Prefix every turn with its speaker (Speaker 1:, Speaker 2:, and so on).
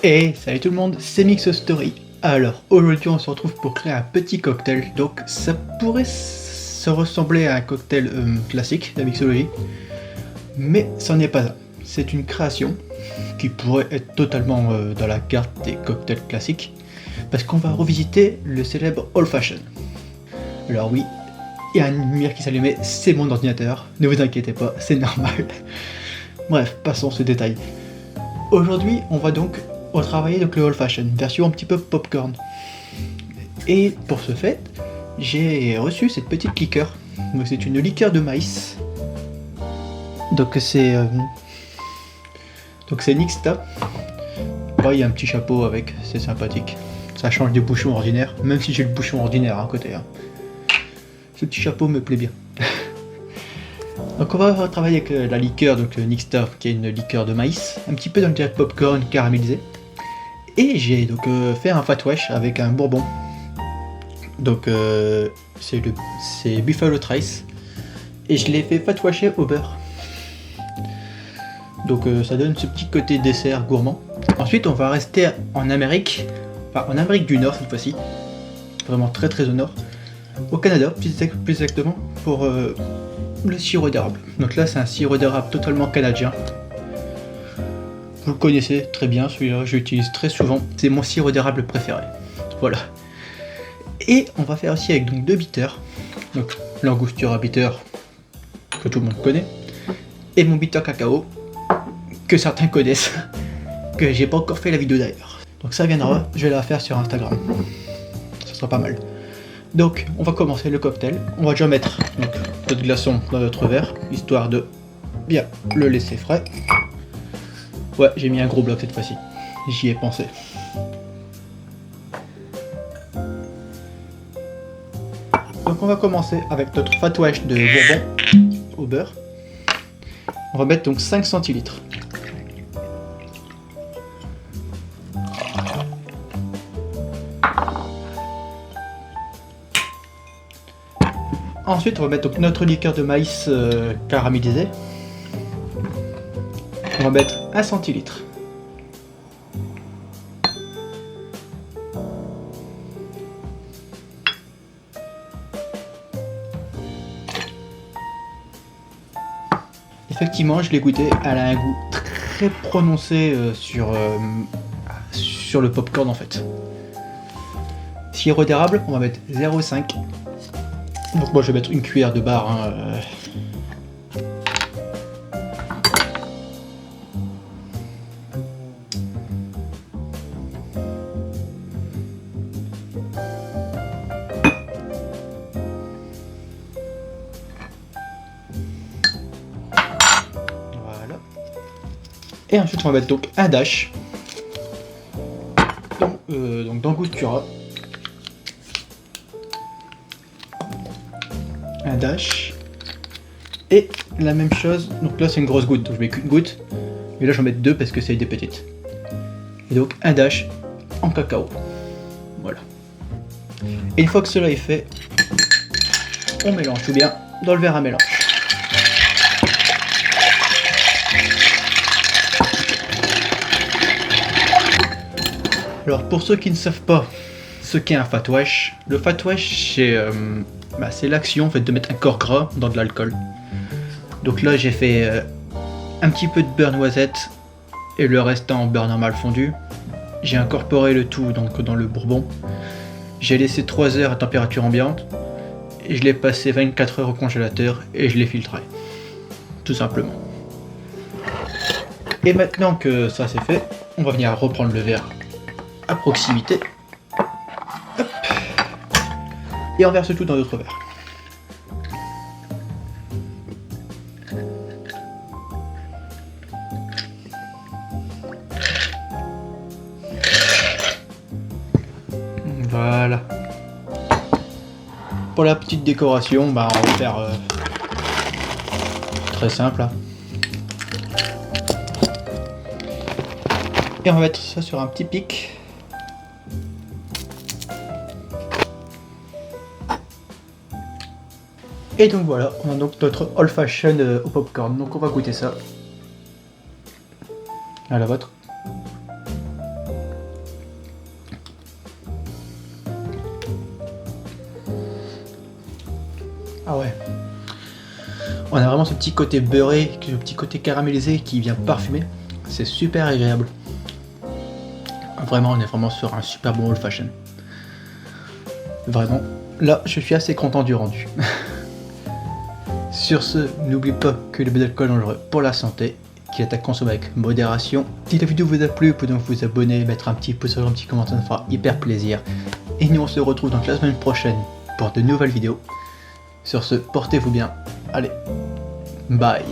Speaker 1: Hey, salut tout le monde, c'est Mix Story. Alors, aujourd'hui on se retrouve pour créer un petit cocktail. Donc ça pourrait se ressembler à un cocktail classique de la mixologie, mais ce n'est pas un. C'est une création qui pourrait être totalement dans la carte des cocktails classiques, parce qu'on va revisiter le célèbre Old Fashion. Alors oui, il y a une lumière qui s'allumait, c'est mon ordinateur, ne vous inquiétez pas, c'est normal. Bref, passons ce détail. Aujourd'hui, on va donc retravailler le Old Fashion, version un petit peu popcorn. Et pour ce fait, j'ai reçu cette petite liqueur. Donc c'est une liqueur de maïs. Donc c'est Nixta. Là, il y a un petit chapeau avec, c'est sympathique. Ça change des bouchons ordinaires, même si j'ai le bouchon ordinaire à côté. Ce petit chapeau me plaît bien. Donc on va travailler avec la liqueur, donc le Nixta, qui est une liqueur de maïs, un petit peu dans le direct popcorn caramélisé. Et j'ai donc fait un fat wash avec un bourbon. Donc c'est Buffalo Trace. Et je l'ai fait fat washer au beurre. Donc ça donne ce petit côté dessert gourmand. Ensuite on va rester en Amérique, enfin en Amérique du Nord cette fois-ci. Vraiment très très au nord. Au Canada, plus exactement, pour le sirop d'érable. Donc là c'est un sirop d'érable totalement canadien. Vous le connaissez très bien, celui-là, je l'utilise très souvent. C'est mon sirop d'érable préféré. Voilà. Et on va faire aussi avec donc 2 bitters. Donc l'Angostura bitter, que tout le monde connaît. Et mon bitter cacao, que certains connaissent. Que j'ai pas encore fait la vidéo d'ailleurs. Donc ça viendra, je vais la faire sur Instagram. Ça sera pas mal. Donc on va commencer le cocktail. On va déjà mettre donc, notre glaçon dans notre verre, histoire de bien le laisser frais. Ouais, j'ai mis un gros bloc cette fois-ci. J'y ai pensé. Donc on va commencer avec notre fat wash de bourbon au beurre. On va mettre donc 5 centilitres. Ensuite on va mettre donc notre liqueur de maïs caramélisée. On va mettre 1 centilitre. Effectivement, je l'ai goûté, elle a un goût très prononcé sur le popcorn en fait. Sirop d'érable, on va mettre 0,5. Donc moi je vais mettre une cuillère de barre. Voilà. Et ensuite on va mettre donc un dash. Donc d'Angostura. Un dash. Et la même chose, donc là c'est une grosse goutte, donc je mets qu'une goutte. Mais là je vais en mettre 2 parce que c'est des petites. Et donc un dash en cacao. Voilà. Et une fois que cela est fait, on mélange tout bien dans le verre à mélange. Alors pour ceux qui ne savent pas ce qu'est un fat wash, le fat wash c'est l'action en fait, de mettre un corps gras dans de l'alcool. Donc là j'ai fait un petit peu de beurre noisette et le restant en beurre normal fondu. J'ai incorporé le tout donc dans le bourbon. J'ai laissé 3 heures à température ambiante et je l'ai passé 24 heures au congélateur et je l'ai filtré. Tout simplement. Et maintenant que ça c'est fait, on va venir reprendre le verre à proximité. Hop. Et on verse tout dans notre verre. Voilà. Pour la petite décoration, on va faire très simple. Et on va mettre ça sur un petit pic. Et donc voilà, on a donc notre Old Fashion au popcorn. Donc on va goûter ça. À la vôtre. Ah ouais. On a vraiment ce petit côté beurré, ce petit côté caramélisé qui vient parfumer. C'est super agréable. Vraiment, on est vraiment sur un super bon old fashion. Vraiment, là, je suis assez content du rendu. Sur ce, n'oubliez pas que le d'alcool est dangereux pour la santé, qu'il est à consommer avec modération. Si la vidéo vous a plu, vous pouvez donc vous abonner, mettre un petit pouce, un petit commentaire, ça fera hyper plaisir. Et nous, on se retrouve donc la semaine prochaine pour de nouvelles vidéos. Sur ce, portez-vous bien. Allez, bye.